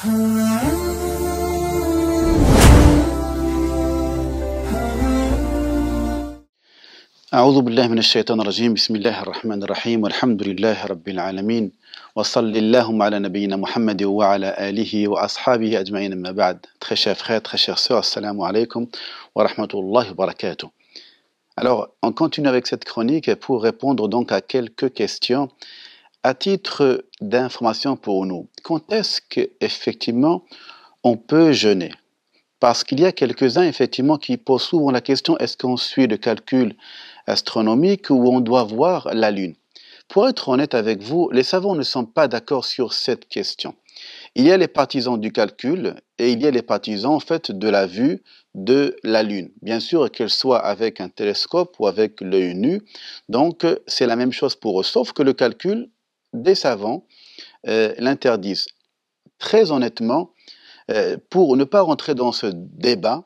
أعوذ بالله من الشيطان الرجيم بسم الله الرحمن الرحيم والحمد لله رب العالمين وصلى اللهم على نبينا محمد وعلى آله وأصحابه أجمعين أما بعد. Très chers frères, très chères sœurs, assalamu alaikum wa rahmatullahi wa barakatuh. Alors, on continue avec cette chronique pour répondre donc à quelques questions à titre d'information pour nous. Quand est-ce qu'effectivement on peut jeûner? Parce qu'il y a quelques-uns effectivement qui posent souvent la question, est-ce qu'on suit le calcul astronomique ou on doit voir la Lune? Pour être honnête avec vous, les savants ne sont pas d'accord sur cette question. Il y a les partisans du calcul et il y a les partisans en fait de la vue de la Lune. Bien sûr qu'elle soit avec un télescope ou avec l'œil nu, donc c'est la même chose pour eux, sauf que le calcul des savants l'interdisent. Très honnêtement, pour ne pas rentrer dans ce débat,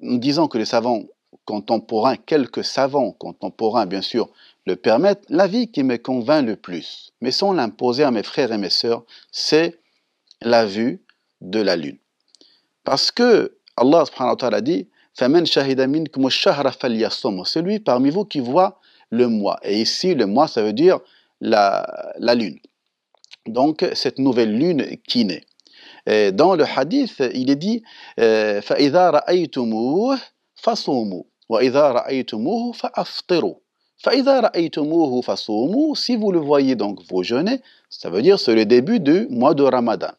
en disant que les savants contemporains, quelques savants contemporains bien sûr, le permettent, l'avis qui me convainc le plus, mais sans l'imposer à mes frères et mes sœurs, c'est la vue de la Lune. Parce que Allah subhanahu wa ta'ala dit فَمَنْ شَهِدَ مِنْكُمُ الشَّهْرَ فَلْيَصُمْهُ, celui parmi vous qui voit le mois. Et ici, le mois, ça veut dire la Lune. Donc, cette nouvelle Lune qui naît. Et dans le hadith, il est dit فَإِذَا رَأَيْتُمُوهُ فَصُومُوا وَإِذَا رَأَيْتُمُوهُ فَأَفْطِرُوا فَإِذَا رَأَيْتُمُوهُ فَصُومُوا. Si vous le voyez donc, vous jeûnez, ça veut dire c'est le début du mois de Ramadan.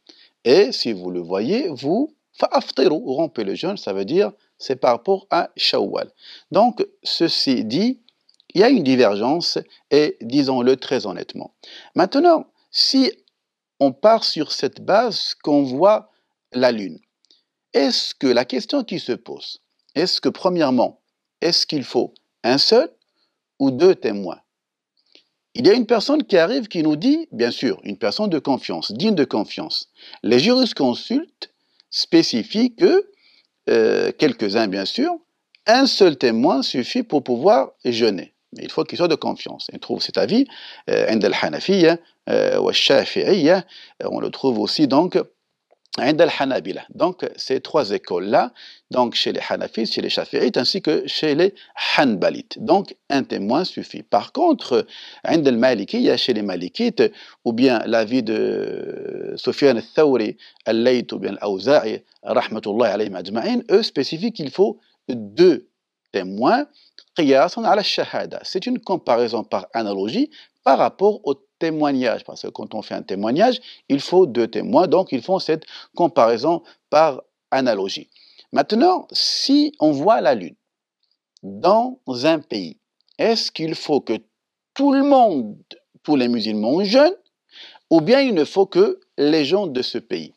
Et si vous le voyez, vous فَأَفْطِرُوا, rompez le jeûne, ça veut dire c'est par rapport à Shawwal. Donc, ceci dit, il y a une divergence et disons-le très honnêtement. Maintenant, si on part sur cette base qu'on voit la Lune, est-ce que la question qui se pose, est-ce que premièrement, est-ce qu'il faut un seul ou deux témoins? Il y a une personne qui arrive qui nous dit, bien sûr, une personne de confiance, digne de confiance. Les jurisconsultes spécifient que, quelques-uns bien sûr, un seul témoin suffit pour pouvoir jeûner. Mais il faut qu'il soit de confiance. On trouve cet avis عند الحنفية والشافعية, on le trouve aussi donc عند الحنابلة. Donc ces trois écoles-là, donc chez les Hanafites, chez les Shafi'ites ainsi que chez les Hanbalites. Donc un témoin suffit. Par contre, عند المالكية, chez les Malikites, ou bien l'avis de Sufyan al-Thawri, al-Layth ou bien al-Awza'i, rahmatullahi alayhim ajma'in, eux spécifient qu'il faut deux témoins. C'est une comparaison par analogie par rapport au témoignage, parce que quand on fait un témoignage, il faut deux témoins, donc ils font cette comparaison par analogie. Maintenant, si on voit la Lune dans un pays, est-ce qu'il faut que tout le monde, tous les musulmans jeûnent, ou bien il ne faut que les gens de ce pays?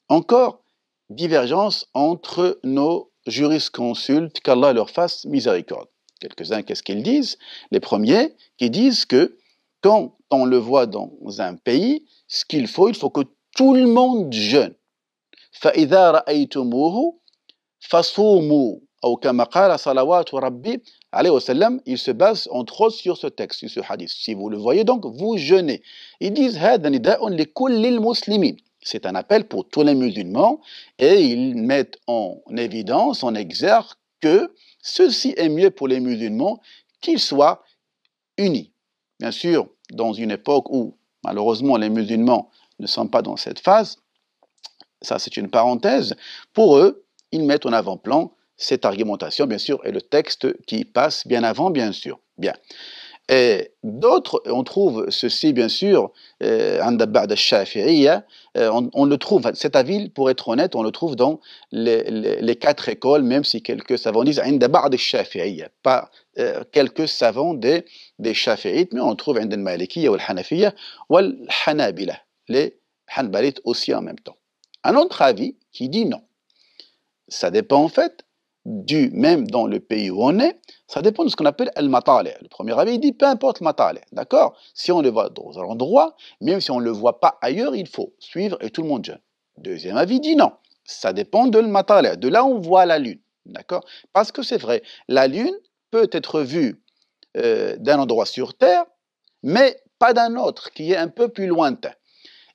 Encore divergence entre nos jurisconsultes, qu'Allah leur fasse miséricorde. Quelques-uns, qu'est-ce qu'ils disent? Les premiers qui disent que quand on le voit dans un pays, ce qu'il faut que tout le monde jeûne. فَإِذَا رَأَيْتُمُوهُ فَصُومُوا أو كما قال صلوات ربي عليه وسلم. Il se base entre autres sur ce texte, sur ce hadith. Si vous le voyez donc, vous jeûnez. Ils disent هذا نداء لكل المسلمين. C'est un appel pour tous les musulmans et ils mettent en évidence, en exergue que ceci est mieux pour les musulmans qu'ils soient unis. Bien sûr, dans une époque où malheureusement les musulmans ne sont pas dans cette phase, ça c'est une parenthèse, pour eux, ils mettent en avant-plan cette argumentation, bien sûr, et le texte qui passe bien avant, bien sûr. Bien. Et d'autres, on trouve ceci bien sûr, on le trouve, cet avis, pour être honnête, on le trouve dans les quatre écoles, même si quelques savants disent pas quelques savants des Shafi'ites, mais on le trouve عند المالكية والحنفية والحنابلة, les Hanbalites aussi en même temps. Un autre avis qui dit non. Ça dépend en fait même dans le pays où on est, ça dépend de ce qu'on appelle al-matali'. Le premier avis, il dit peu importe le matali', d'accord? Si on le voit dans un endroit, même si on ne le voit pas ailleurs, il faut suivre et tout le monde jeûne. Deuxième avis dit non, ça dépend de al-matali', de là où on voit la lune, d'accord? Parce que c'est vrai, la lune peut être vue d'un endroit sur Terre, mais pas d'un autre qui est un peu plus lointain.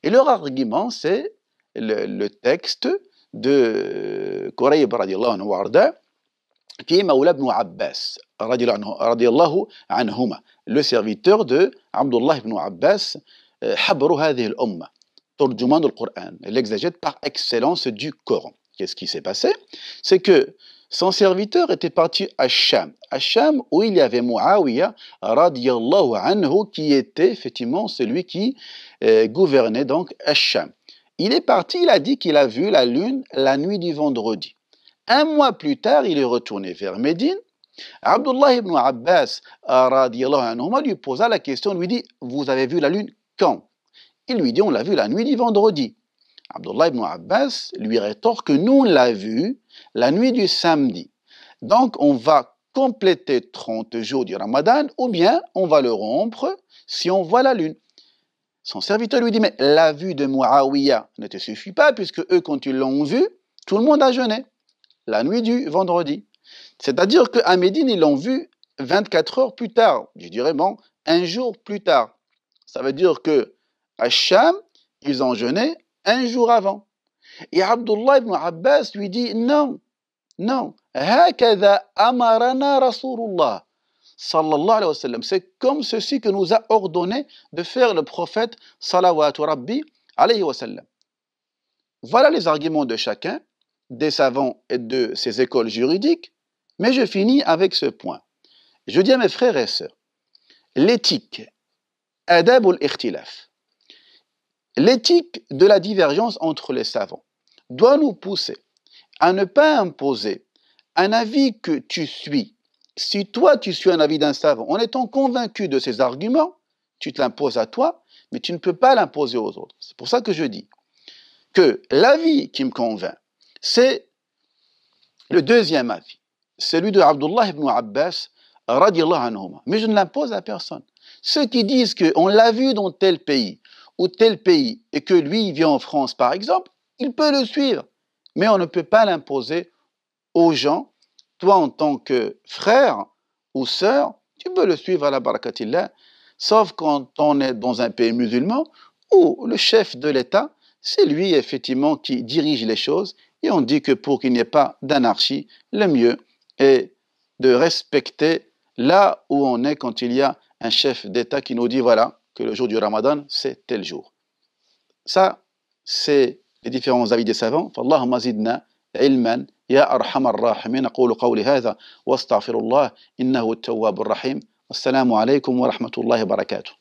Et leur argument, c'est le texte de Kurayb radiallahu anhu warda, qui est Mawla ibn Abbas radiallahu anhuma, le serviteur de Abdullah ibn Abbas, habru hadhihi al-umma, turjuman du Coran, l'exégète par excellence du Coran. Qu'est-ce qui s'est passé? C'est que son serviteur était parti à Sham où il y avait Muawiyah radiallahu anhu qui était effectivement celui qui gouvernait donc à Sham. Il est parti, il a dit qu'il a vu la lune la nuit du vendredi. Un mois plus tard, il est retourné vers Médine. Abdullah ibn Abbas radiallahu anhu lui posa la question, lui dit, vous avez vu la lune quand? Il lui dit, on l'a vu la nuit du vendredi. Abdullah ibn Abbas lui rétorque que nous, on l'a vu la nuit du samedi. Donc, on va compléter 30 jours du Ramadan ou bien on va le rompre si on voit la lune. Son serviteur lui dit, mais la vue de Muawiyah ne te suffit pas puisque eux, quand ils l'ont vu, tout le monde a jeûné la nuit du vendredi. C'est-à-dire qu'à Médine, ils l'ont vu 24 heures plus tard. Je dirais, bon, un jour plus tard. Ça veut dire que à Sham, ils ont jeûné un jour avant. Et Abdullah ibn Abbas lui dit non, non. Hakadha amarana Rasulullah sallallahu alayhi wa sallam. C'est comme ceci que nous a ordonné de faire le prophète salawatu rabbi alayhi wa sallam. Voilà les arguments de chacun, des savants et de ces écoles juridiques. Mais je finis avec ce point. Je dis à mes frères et sœurs, l'éthique, adab ou l'ikhtilaf, l'éthique de la divergence entre les savants doit nous pousser à ne pas imposer un avis que tu suis. Si toi, tu suis un avis d'un savant, en étant convaincu de ses arguments, tu te l'imposes à toi, mais tu ne peux pas l'imposer aux autres. C'est pour ça que je dis que l'avis qui me convainc, c'est le deuxième avis, celui de Abdullah ibn Abbas, radiallahu anhuma. Mais je ne l'impose à personne. Ceux qui disent qu'on l'a vu dans tel pays, ou tel pays, et que lui, il vient en France, par exemple, il peut le suivre. Mais on ne peut pas l'imposer aux gens. Toi, en tant que frère ou sœur, tu peux le suivre à la barakatillah, sauf quand on est dans un pays musulman, où le chef de l'État, c'est lui, effectivement, qui dirige les choses, et on dit que pour qu'il n'y ait pas d'anarchie, le mieux est de respecter là où on est quand il y a un chef d'État qui nous dit, voilà, que le jour du Ramadan, c'est tel jour. Ça, c'est les différents avis des savants. Fallahumma zidna ilman ya arhamar rahimin. Aqulu qawli hadha wa astaghfirullah innahu at-tawwabur rahim. Wassalamu alaykum wa rahmatullahi wa barakatuh.